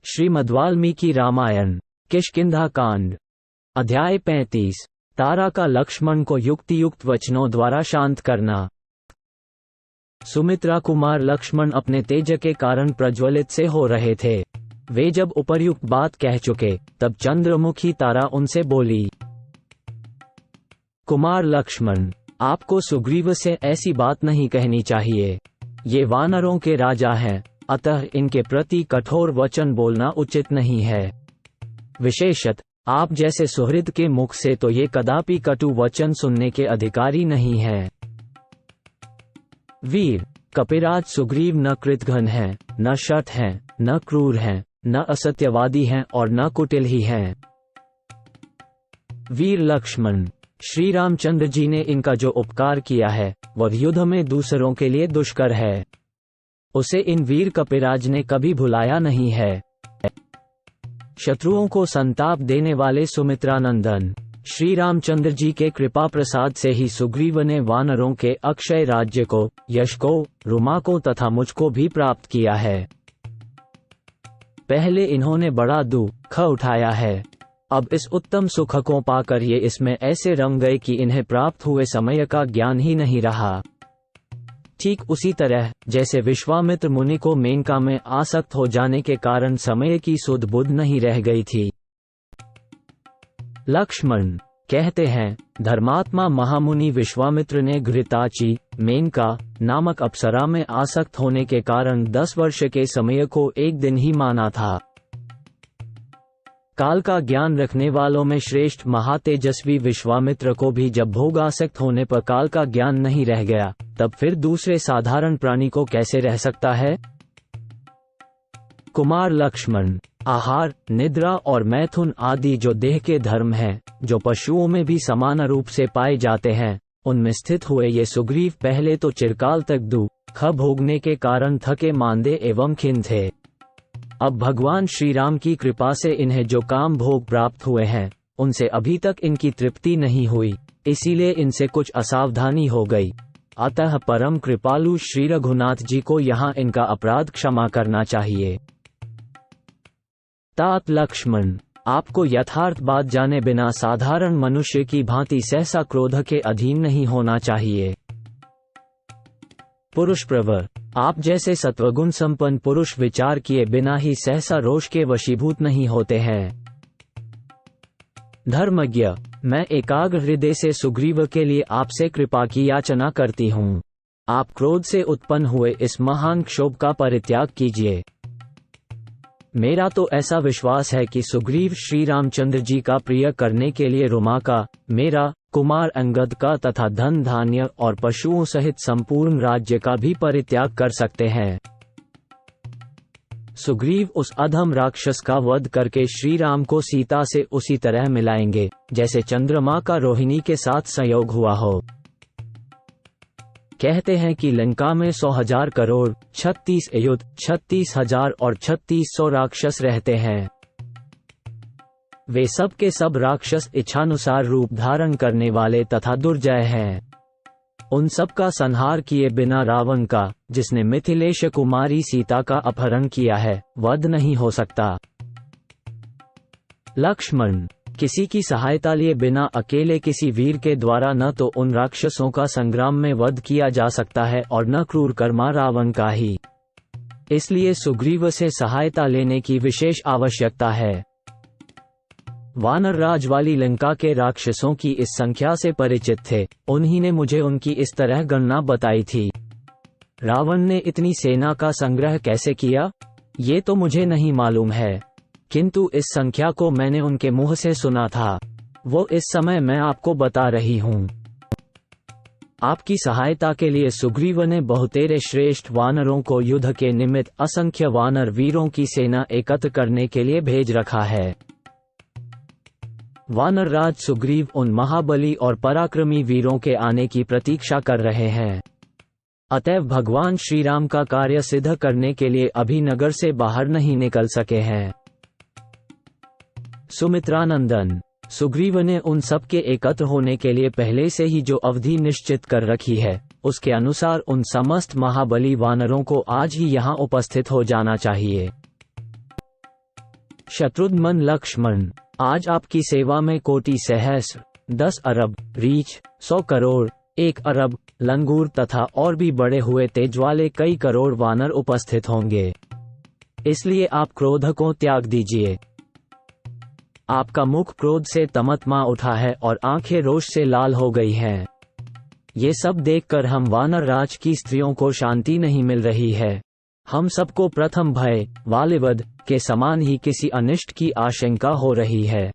श्रीमद्वाल्मीकि रामायण किष्किंधा कांड अध्याय 35 तारा का लक्ष्मण को युक्तियुक्त वचनों द्वारा शांत करना। सुमित्रा कुमार लक्ष्मण अपने तेज के कारण प्रज्वलित से हो रहे थे। वे जब उपर्युक्त बात कह चुके तब चंद्रमुखी तारा उनसे बोली, कुमार लक्ष्मण, आपको सुग्रीव से ऐसी बात नहीं कहनी चाहिए। ये वानरों के राजा हैं, अतः इनके प्रति कठोर वचन बोलना उचित नहीं है। विशेषत आप जैसे सुहृद के मुख से तो ये कदापि कटु वचन सुनने के अधिकारी नहीं है। वीर कपिराज सुग्रीव न कृतघ्न हैं, न शठ हैं, न क्रूर हैं, न असत्यवादी हैं और न कुटिल ही हैं। वीर लक्ष्मण, श्री रामचंद्र जी ने इनका जो उपकार किया है वह युद्ध में दूसरों के लिए दुष्कर है। उसे इन वीर कपिराज ने कभी भुलाया नहीं है। शत्रुओं को संताप देने वाले सुमित्रानंदन श्री रामचंद्र जी के कृपा प्रसाद से ही सुग्रीव ने वानरों के अक्षय राज्य को, यश को, रुमा को तथा मुझको भी प्राप्त किया है। पहले इन्होंने बड़ा दुख उठाया है, अब इस उत्तम सुख को पाकर ये इसमें ऐसे रंग गए कि इन्हें प्राप्त हुए समय का ज्ञान ही नहीं रहा। ठीक उसी तरह जैसे विश्वामित्र मुनि को मेनका में आसक्त हो जाने के कारण समय की सुध बुध नहीं रह गई थी। लक्ष्मण कहते हैं, धर्मात्मा महामुनि विश्वामित्र ने घृताची, मेनका नामक अप्सरा में आसक्त होने के कारण 10 वर्ष के समय को एक दिन ही माना था। काल का ज्ञान रखने वालों में श्रेष्ठ महातेजस्वी विश्वामित्र को भी जब भोगासक्त होने पर काल का ज्ञान नहीं रह गया, तब फिर दूसरे साधारण प्राणी को कैसे रह सकता है। कुमार लक्ष्मण, आहार, निद्रा और मैथुन आदि जो देह के धर्म हैं, जो पशुओं में भी समान रूप से पाए जाते हैं, उनमें स्थित हुए ये सुग्रीव पहले तो चिरकाल तक दुख भोगने के कारण थके मांदे एवं खिन्न थे। अब भगवान श्री राम की कृपा से इन्हें जो काम भोग प्राप्त हुए हैं उनसे अभी तक इनकी तृप्ति नहीं हुई, इसीलिए इनसे कुछ असावधानी हो गई। अतः परम कृपालु श्री रघुनाथ जी को यहाँ इनका अपराध क्षमा करना चाहिए। तात लक्ष्मण, आपको यथार्थ बात जाने बिना साधारण मनुष्य की भांति सहसा क्रोध के अधीन नहीं होना चाहिए। पुरुष प्रवर, आप जैसे सत्वगुण संपन्न पुरुष विचार किए बिना ही सहसा रोष के वशीभूत नहीं होते हैं। धर्मज्ञ, मैं एकाग्र हृदय से सुग्रीव के लिए आपसे कृपा की याचना करती हूँ। आप क्रोध से उत्पन्न हुए इस महान क्षोभ का परित्याग कीजिए। मेरा तो ऐसा विश्वास है कि सुग्रीव श्री रामचंद्र जी का प्रिय करने के लिए रुमा का, मेरा, कुमार अंगद का तथा धन धान्य और पशुओं सहित संपूर्ण राज्य का भी परित्याग कर सकते हैं। सुग्रीव उस अधम राक्षस का वध करके श्री राम को सीता से उसी तरह मिलाएंगे जैसे चंद्रमा का रोहिणी के साथ संयोग हुआ हो। कहते हैं कि लंका में 100,000 करोड़ 36 अयुत 36,000 और 3600 राक्षस रहते हैं। वे सब के सब राक्षस इच्छानुसार रूप धारण करने वाले तथा दुर्जय हैं। उन सब का संहार किए बिना रावण का, जिसने मिथिलेश कुमारी सीता का अपहरण किया है, वध नहीं हो सकता। लक्ष्मण, किसी की सहायता लिए बिना अकेले किसी वीर के द्वारा न तो उन राक्षसों का संग्राम में वध किया जा सकता है और न क्रूर कर्मा रावण का ही। इसलिए सुग्रीव से सहायता लेने की विशेष आवश्यकता है। वानर राज वाली लंका के राक्षसों की इस संख्या से परिचित थे, उन्हीं ने मुझे उनकी इस तरह गणना बताई थी। रावण ने इतनी सेना का संग्रह कैसे किया, ये तो मुझे नहीं मालूम है, किंतु इस संख्या को मैंने उनके मुंह से सुना था। वो इस समय मैं आपको बता रही हूँ। आपकी सहायता के लिए सुग्रीव ने बहुतेरे श्रेष्ठ वानरों को युद्ध के निमित्त असंख्य वानर वीरों की सेना एकत्र करने के लिए भेज रखा है। वानर राज सुग्रीव उन महाबली और पराक्रमी वीरों के आने की प्रतीक्षा कर रहे हैं। अतएव भगवान श्री राम का कार्य सिद्ध करने के लिए अभी नगर से बाहर नहीं निकल सके हैं। सुमित्रानंदन, सुग्रीव ने उन सब के एकत्र होने के लिए पहले से ही जो अवधि निश्चित कर रखी है, उसके अनुसार उन समस्त महाबली वानरों को आज ही यहाँ उपस्थित हो जाना चाहिए। शत्रुघ्न लक्ष्मण, आज आपकी सेवा में कोटि सहस्र, 10 अरब, रीछ, 100 करोड़, 1 अरब, लंगूर तथा और भी बड़े हुए तेज वाले कई करोड़ वानर उपस्थित होंगे। इसलिए आप क्रोध को त्याग दीजिए। आपका मुख क्रोध से तमतमा उठा है और आंखें रोष से लाल हो गई हैं। ये सब देखकर हम वानर राज की स्त्रियों को शांति नहीं मिल रही है। हम सबको प्रथम भय वालिवध के समान ही किसी अनिष्ट की आशंका हो रही है।